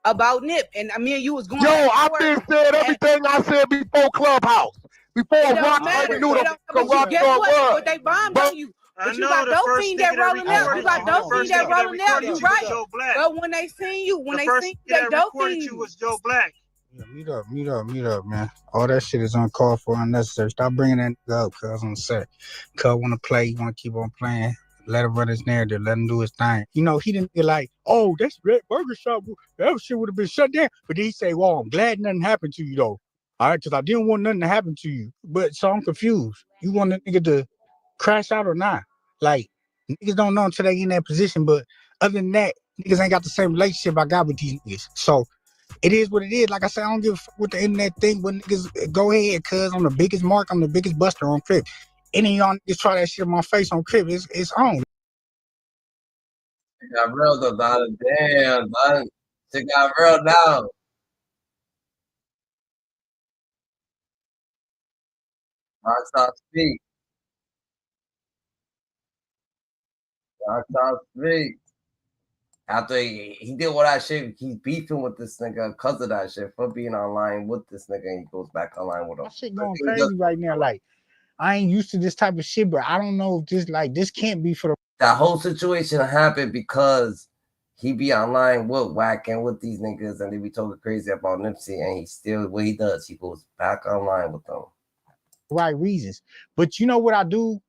M: about Nip, and me and you was going.
J: Yo,
M: back and
J: I've
M: forth.
J: been saying everything I said before Clubhouse. Before
M: It don't
J: Rockstar
M: matter.
J: knew the
M: But you guess
J: Rockstar
M: what?
J: was.
M: But they bombed
J: But
M: on you.
N: I
M: But you
N: know
M: got
N: the
M: dope
N: first
M: fiend
N: nigga
M: that
N: that
M: rolling out. You got
N: recorded
M: dope fiend that rolling out. You right.
N: Joe Blacc.
M: But when they seen you, when
N: The
M: they
N: first
M: seen
N: nigga
M: they
N: that
M: dope
N: recorded
M: fiend
N: you
M: you.
N: was Joe Blacc.
K: Yeah, mute up, man. All that shit is uncalled for, unnecessary. Stop bringing that nigga up, cuz on the set. Cuz want to play, you want to keep on playing. Let him run his narrative. Let him do his thing. You know, he didn't be like, oh, that's Red Burger Shop. That shit would have been shut down. But then he say, well, I'm glad nothing happened to you, though. All right, because I didn't want nothing to happen to you. But so I'm confused. You want the nigga to crash out or not? Like, niggas don't know until they in that position. But other than that, niggas ain't got the same relationship I got with these niggas. So it is what it is. Like I said, I don't give a fuck what the internet think. But niggas, go ahead, cuz I'm the biggest mark. I'm the biggest buster on Crip. Any of y'all niggas try that shit in my face on Crip, it's on.
A: It got real though, Donna. Damn, Donna. Shit got real now. Rockstar speak. Rockstar speak. After he did all that shit, he's beefing with this nigga because of that shit for being online with this nigga, and he goes back online with him.
K: My shit going crazy right now. Like, I ain't used to this type of shit, but I don't know if this can't be for the.
A: That whole situation happened because he be online with Whack and with these niggas, and they be talking crazy about Nipsey, and he still what he does, he goes back online with them.
K: Right reasons. But you know what I do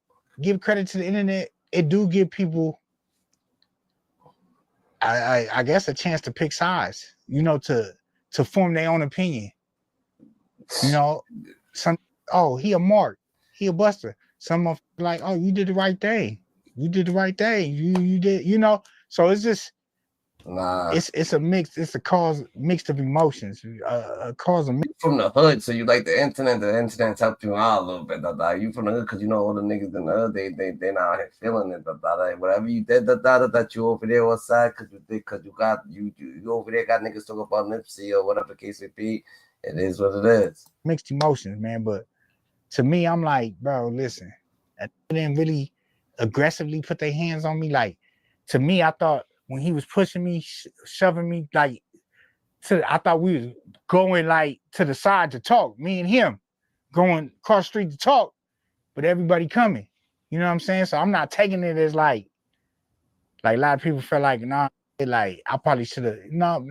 K: give credit to the internet? It do give people I guess a chance to pick sides, you know, to form their own opinion. You know, he a mark, he a buster. Some of like, oh, you did the right thing. You did the right thing. You did, you know. So it's just it's a mix, it's a cause mixed of emotions. A cause of
A: from the hood, so you like the internet's helped you out a little bit. You from the hood because you know all the niggas in the hood, they not out here feeling it. Whatever you did, that you over there was sad because you got you over there got niggas talking about Nipsey or whatever the case may be. It is what it is.
K: Mixed emotions, man. But to me, I'm like, bro, listen, they didn't really aggressively put their hands on me. Like, to me, I thought when he was pushing me, shoving me, like, I thought we was going like to the side to talk, me and him going across the street to talk, but everybody coming. You know what I'm saying? So I'm not taking it as like a lot of people felt like, nah, like I probably should have, no,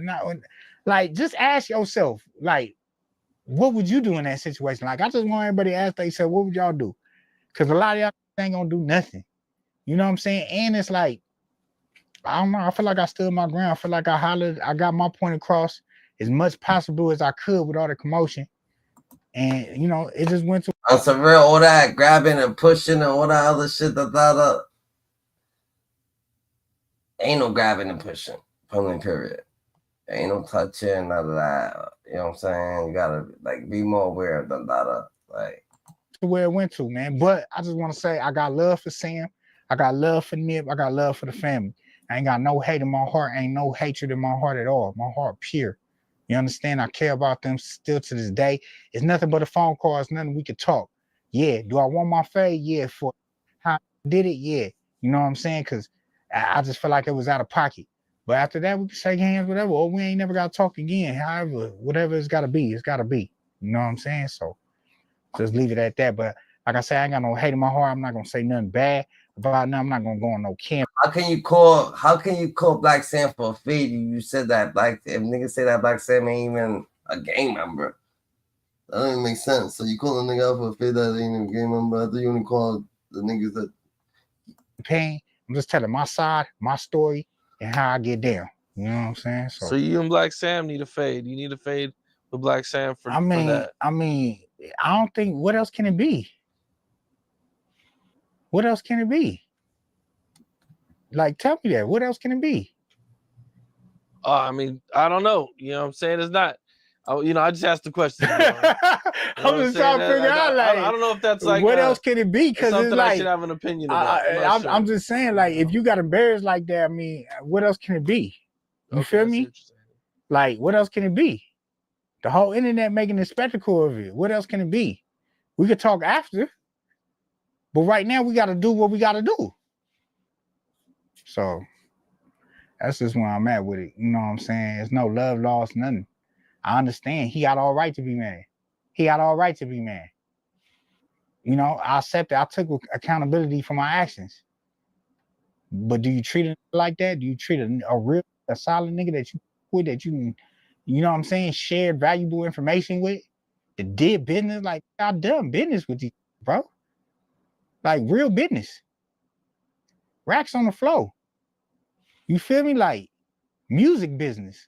K: like just ask yourself, like, what would you do in that situation? Like, I just want everybody to ask themselves, what would y'all do? Because a lot of y'all ain't gonna do nothing. You know what I'm saying? And it's like, I don't know. I feel like I stood my ground. I feel like I hollered. I got my point across as much possible as I could with all the commotion. And, you know, it just went to.
A: On some real, all that grabbing and pushing and all that other shit, ain't no grabbing and pushing. Point period. Ain't no touching, none of that. You know what I'm saying? You gotta like be more aware of like
K: to where it went to, man. But I just want to say I got love for Sam. I got love for Nip. I got love for the family. I ain't got no hate in my heart. Ain't no hatred in my heart at all. My heart pure. You understand? I care about them still to this day. It's nothing but a phone call. It's nothing we could talk. Yeah. Do I want my fade? Yeah. For how I did it? Yeah. You know what I'm saying? Because I just felt like it was out of pocket. But after that, we can shake hands, whatever, or we ain't never got to talk again. However, whatever it's got to be, it's got to be. You know what I'm saying? So just leave it at that. But like I said, I ain't got no hate in my heart. I'm not going to say nothing bad about nothing. I'm not going to go on no camp.
A: How can you call Blacc Sam for a fade? You said that if niggas say that Blacc Sam ain't even a gang member. That don't even make sense. So you call a nigga out for a fade that ain't even a gang member. I thought you only call the niggas that
K: pain. I'm just telling my side, my story, and how I get down. You know what I'm saying?
O: So you and Blacc Sam need a fade. You need a fade with Blacc Sam for that.
K: I don't think, what else can it be? What else can it be? Like, tell me that. What else can it be?
O: I don't know. You know what I'm saying? It's not. I just asked the question. You know?
K: I'm just trying to figure out, like,
O: I don't know if that's like
K: what else can it be? Because
O: something
K: it's like
O: I should have an opinion about.
K: I'm just saying, like, if you got embarrassed like that, what else can it be? You feel me? Like, what else can it be? The whole internet making a spectacle of it. What else can it be? We could talk after, but right now we got to do what we got to do. So that's just where I'm at with it. You know what I'm saying? There's no love lost, nothing. I understand. He got all right to be mad. You know, I accept it. I took accountability for my actions. But do you treat it like that? Do you treat a solid nigga that you know what I'm saying, shared valuable information with, that did business? Like, I done business with you, bro. Like, real business. Racks on the floor. You feel me? Like, music business.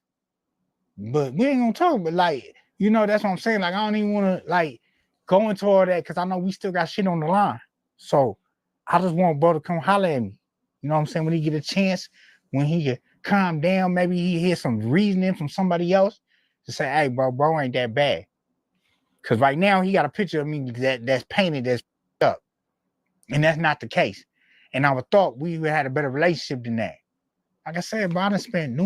K: But we ain't gonna talk, but like, you know, that's what I'm saying. Like, I don't even want to like go into all that because I know we still got shit on the line. So I just want bro to come holler at me. You know what I'm saying? When he get a chance, when he get calm down, maybe he hear some reasoning from somebody else to say, hey, bro ain't that bad. Because right now he got a picture of me that's painted, that's up. And that's not the case. And I would thought we had a better relationship than that. Like I said, bro, I done spent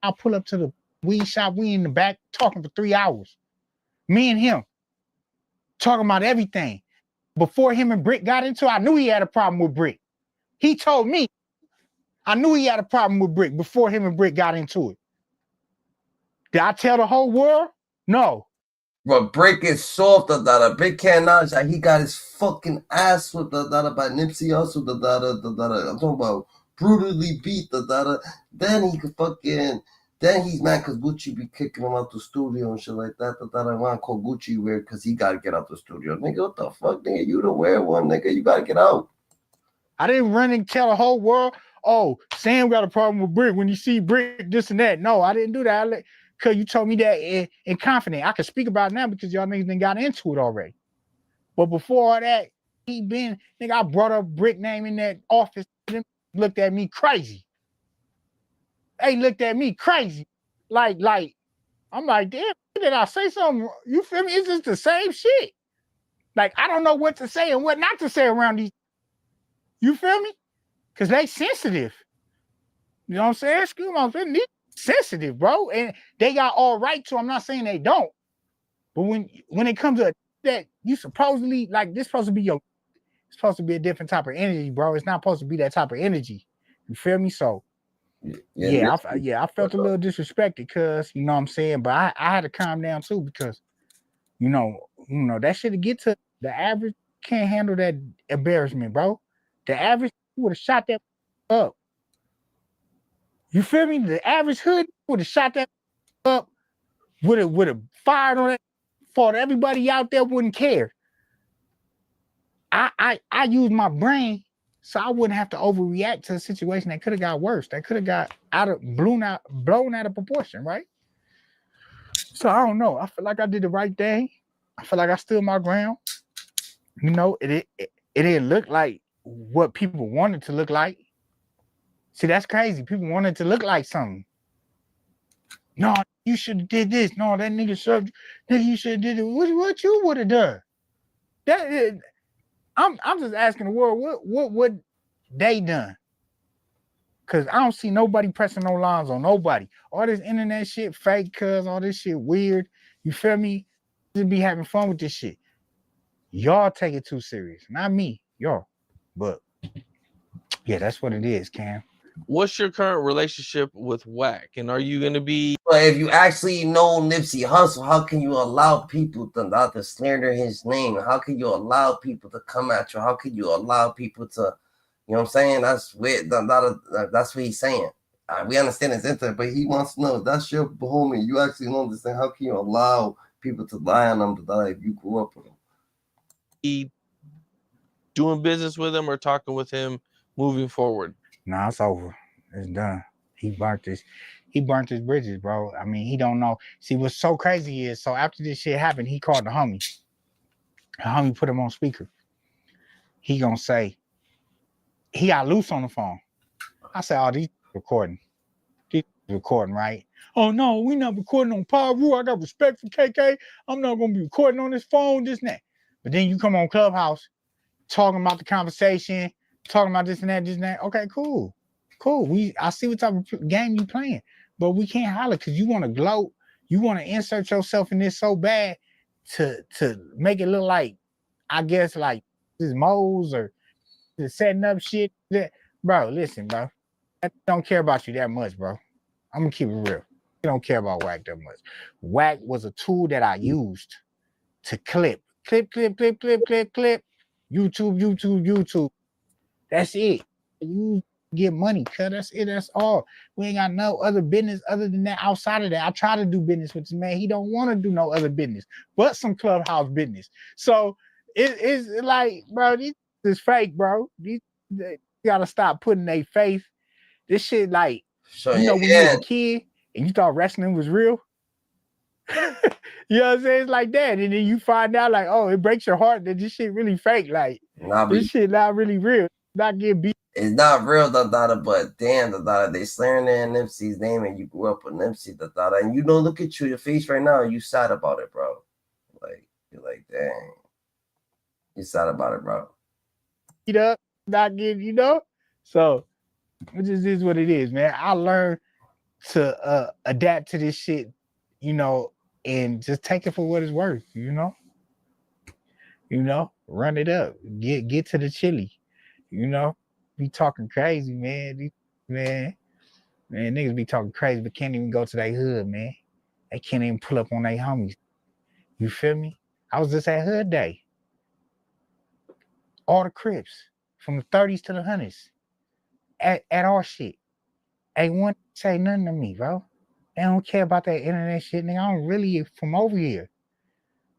K: I'll pull up to the weed shop, we in the back talking for 3 hours. Me and him talking about everything. Before him and Brick got into it, I knew he had a problem with Brick. He told me I knew he had a problem with Brick before him and Brick got into it. Did I tell the whole world? No.
A: But Brick is soft, Brick can't acknowledge that he got his fucking ass whipped, by Nipsey Hussle, I'm talking about brutally beat, Then he could fucking, then he's mad because Gucci be kicking him out the studio and shit like that, I want to call Gucci weird because he got to get out the studio. Nigga, what the fuck, nigga? You the weird one, nigga. You got to get out.
K: I didn't run and tell the whole world, oh, Sam got a problem with Brick when you see Brick, this and that. No, I didn't do that. Because you told me that in confidence. I can speak about it now because y'all niggas done got into it already. But before all that, nigga, I brought up Brick name in that office. Looked at me crazy. They looked at me crazy. Like, I'm like, damn, did I say something? You feel me? It's just the same shit. Like, I don't know what to say and what not to say around these. You feel me? Because they sensitive. You know what I'm saying? Excuse me, they sensitive, bro. And they got all right to. I'm not saying they don't. But when it comes to that, you supposedly, like, this supposed to be it's supposed to be a different type of energy, bro. It's not supposed to be that type of energy. You feel me? So, I felt a little disrespected because, you know what I'm saying? But I had to calm down too because, you know, that shit to get to the average can't handle that embarrassment, bro. The average would have shot that up. You feel me? The average hood would have shot that up, would have fired on it, fought everybody out there, wouldn't care. I used my brain so I wouldn't have to overreact to a situation that could have got worse, that could have got blown out of proportion, right? So I don't know. I feel like I did the right thing. I feel like I stood my ground. You know, it didn't look like what people wanted to look like. See, that's crazy. People wanted to look like something. No, you should have did this. No, that nigga served. Nigga, you should have did it. What you would have done? I'm just asking the world what would they done? Cause I don't see nobody pressing no lines on nobody. All this internet shit fake, cuz all this shit weird. You feel me? Just be having fun with this shit. Y'all take it too serious, not me, y'all. But Yeah, that's what it is, Cam.
O: What's your current relationship with Blacc, and are you gonna be?
A: But if you actually know Nipsey Hussle, how can you allow people to slander his name? How can you allow people to come at you? How can you allow people to, you know what I'm saying? That's weird. That's what he's saying. We understand his intent, but he wants to know if that's your homie. You actually know this thing. How can you allow people to lie on him if you grew up with him?
O: He doing business with him or talking with him moving forward?
K: Nah, it's over. It's done. He burnt his bridges, bro. I mean, he don't know. See, what's so crazy is, so after this shit happened, he called the homie. The homie put him on speaker. He gonna say, he got loose on the phone. I said, oh, these recording. These recording, right? Oh no, we not recording on Power Rule. I got respect for KK. I'm not gonna be recording on this phone, this and that. But then you come on Clubhouse, talking about the conversation, talking about this and that, this and that. Okay, cool. I see what type of game you playing, but we can't holler because you want to gloat. You want to insert yourself in this so bad to make it look like, I guess, like this moles or setting up shit. Bro, listen, bro. I don't care about you that much, bro. I'm gonna keep it real. I don't care about Blacc that much. Blacc was a tool that I used to clip. YouTube. That's it. You get money, cuz that's it. That's all. We ain't got no other business other than that. Outside of that, I try to do business with this man. He don't want to do no other business but some Clubhouse business. So it's like, bro, this is fake, bro. You gotta stop putting their faith. This shit, like, when you was a kid and you thought wrestling was real. You know what I'm saying? It's like that. And then you find out, like, oh, it breaks your heart that this shit really fake. Like, this shit not really real. Not getting beat.
A: It's not real, but damn, they slandering Nipsey's name and you grew up with Nipsey, and you know, look at you, your face right now, you sad about it, bro. Like, you're like, dang. You sad about it, bro.
K: Eat up, not getting, you know? So, it just is what it is, man. I learned to adapt to this shit, you know, and just take it for what it's worth, you know? You know, run it up, get to the chili, you know? Be talking crazy, man. Man, niggas be talking crazy, but can't even go to their hood, man. They can't even pull up on their homies. You feel me? I was just at Hood Day. All the Crips, from the 30s to the 100s, at our shit. Ain't one say nothing to me, bro. They don't care about that internet shit, nigga. I'm really from over here.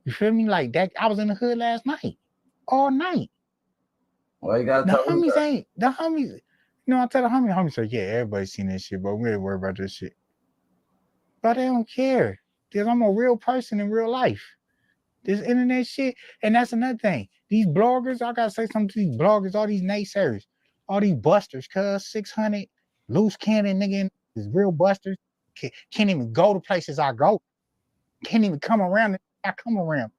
K: You feel me? Like that. I was in the hood last night, all night.
A: Well, you gotta
K: the homies ain't the homies. You know, I tell the homies say, yeah, everybody seen that shit, but we ain't worry about this shit. But they don't care because I'm a real person in real life. This internet shit, and that's another thing. These bloggers, I gotta say something to these bloggers, all these naysayers, all these busters, cuz 600 loose cannon nigga, is real busters. Can't even go to places I go. Can't even come around. I come around.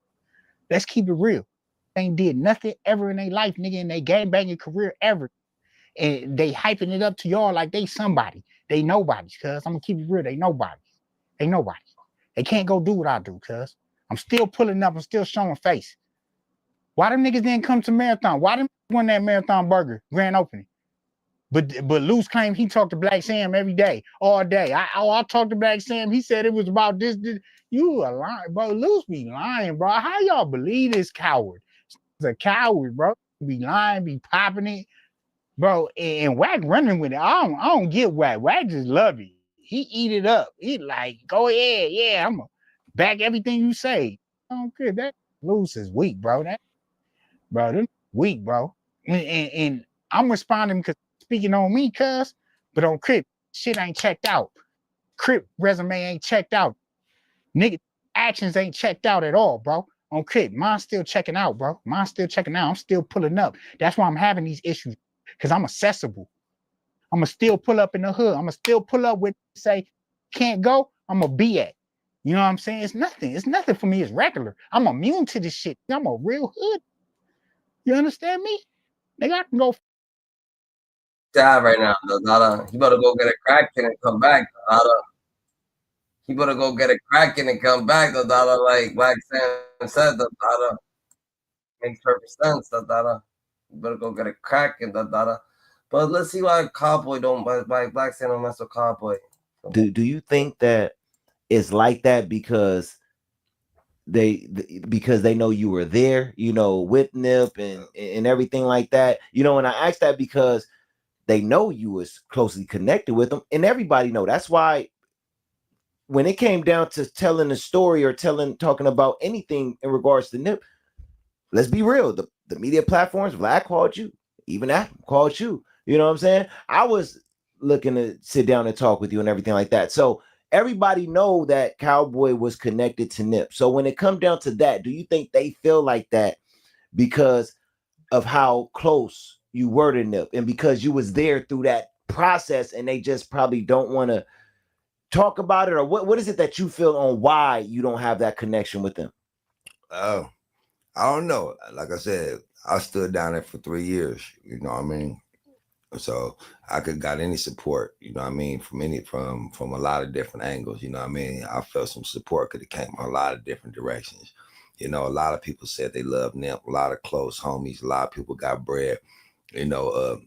K: Let's keep it real. They ain't did nothing ever in their life, nigga, in their gangbanging career ever. And they hyping it up to y'all like they somebody. They nobodies, cuz. I'm gonna keep it real. They nobodies. They nobodies. They can't go do what I do, cuz. I'm still pulling up. I'm still showing face. Why them niggas didn't come to Marathon? Why them won that Marathon burger grand opening? But Luce claimed he talked to Blacc Sam every day, all day. I talked to Blacc Sam. He said it was about this. You a lying, bro. Luce be lying, bro. How y'all believe this coward? He's a coward, bro. Be lying, be popping it, bro. And Blacc running with it. I don't get Blacc. Blacc just love it. He eat it up. He like, go ahead, yeah. I'm gonna back everything you say. I don't care. That Luce is weak, bro. They're weak, bro. And I'm responding because speaking on me, cuz, but on Crip, shit ain't checked out. Crip resume ain't checked out. Nigga, actions ain't checked out at all, bro. On Crip, mine's still checking out, bro. Mine's still checking out. I'm still pulling up. That's why I'm having these issues, because I'm accessible. I'm going to still pull up in the hood. I'm going to still pull up with, say, can't go, I'm going to be at. You know what I'm saying? It's nothing. It's nothing for me. It's regular. I'm immune to this shit. I'm a real hood. You understand me? Nigga, I can go
A: job right now, he better go get a cracking and come back, He better go get a cracking and come back, like Blacc Sam said, makes perfect sense, You better go get a cracking, But let's see why Cowboy don't, why Blacc Sam don't mess with Cowboy.
P: Do you think that it's like that because they know you were there, you know, with Nip and everything like that, you know? And I asked that because they know you was closely connected with them, and everybody know. That's why when it came down to telling the story or talking about anything in regards to Nip, let's be real, the media platforms, Blacc called you, even Adam called you. You know what I'm saying? I was looking to sit down and talk with you and everything like that. So everybody know that Cowboy was connected to Nip. So when it comes down to that, do you think they feel like that because of how close you were to Nip and because you was there through that process, and they just probably don't want to talk about it? Or what is it that you feel on why you don't have that connection with them?
Q: I don't know. Like I said, I stood down there for 3 years, you know what I mean? So I could got any support, you know what I mean, from a lot of different angles, you know what I mean? I felt some support could have came from a lot of different directions. You know, a lot of people said they love Nip, a lot of close homies, a lot of people got bread, you know,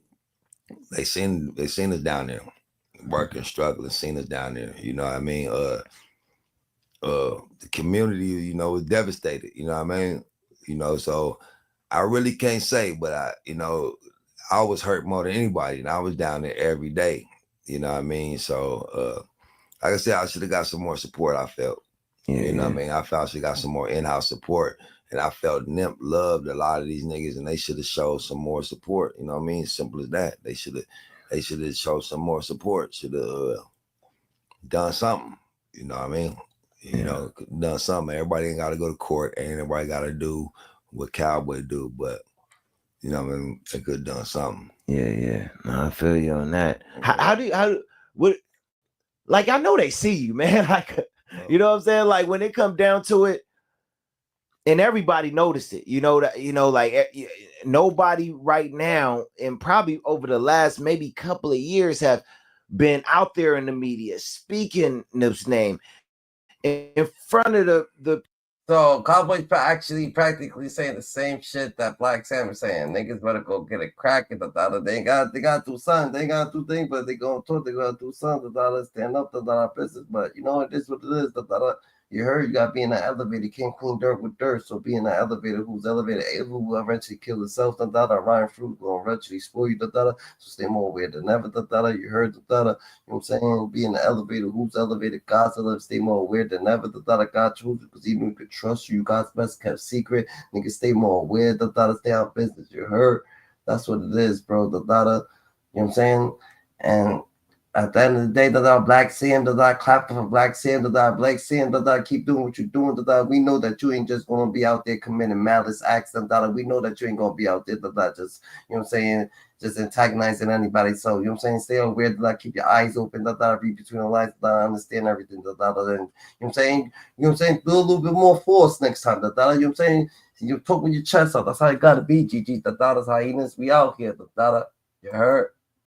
Q: they seen us down there working, struggling, seen us down there, you know what I mean? The community, you know, was devastated, you know what I mean? You know, so I really can't say, but I was hurt more than anybody, and I was down there every day, you know what I mean? So, like I said, I should have got some more support, I felt. You know what I mean? I felt she got some more in-house support, and I felt Nip loved a lot of these niggas, and they should have showed some more support, you know what I mean? Simple as that. They should have showed some more support, should have done something, you know what I mean? You know, done something. Everybody ain't got to go to court, ain't everybody got to do what Cowboy do, but you know what I mean? They could have done something.
P: Yeah. No, I feel you on that. Like, I know they see you, man. Like, you know what I'm saying? Like, when it comes down to it, and everybody noticed it, nobody right now, and probably over the last maybe couple of years, have been out there in the media speaking Nip's name in front of the
A: So Cowboy's actually practically saying the same shit that Blacc Sam is saying. Niggas better go get a crack at the dollar. They got to do something. They got to do things, but they gonna talk. They gotta do something. The dollar stand up. The dollar business. But you know what? This what it is. The dollar. You heard you got to be in the elevator. You can't clean dirt with dirt. So be in the elevator. Who's elevator? Who will eventually kill himself? The dollar. Ryan Fruit will eventually spoil you. The dollar. So stay more aware than ever. The dollar. You heard the dollar. You know what I'm saying? Be in the elevator. Who's elevator? God's elevator. Stay more aware than ever. The dollar. God chose you because even if you could trust you, God's best kept secret. Niggas stay more aware. The dollar. Stay out of business. You heard? That's what it is, bro. The dollar. You know what I'm saying? And at the end of the day, Blacc Sam, clap for Blacc Sam, Blacc Sam, keep doing what you're doing, we know that you ain't just gonna be out there committing malice acts, we know that you ain't gonna be out there, just, you know what I'm saying, just antagonizing anybody. So, you know what I'm saying, stay aware, keep your eyes open, read between the lines, understand everything, and, you know what I'm saying, do a little bit more force next time, you know what I'm saying, you talk with your chest out, that's how it gotta be, GG, hyenas, we out here, you heard?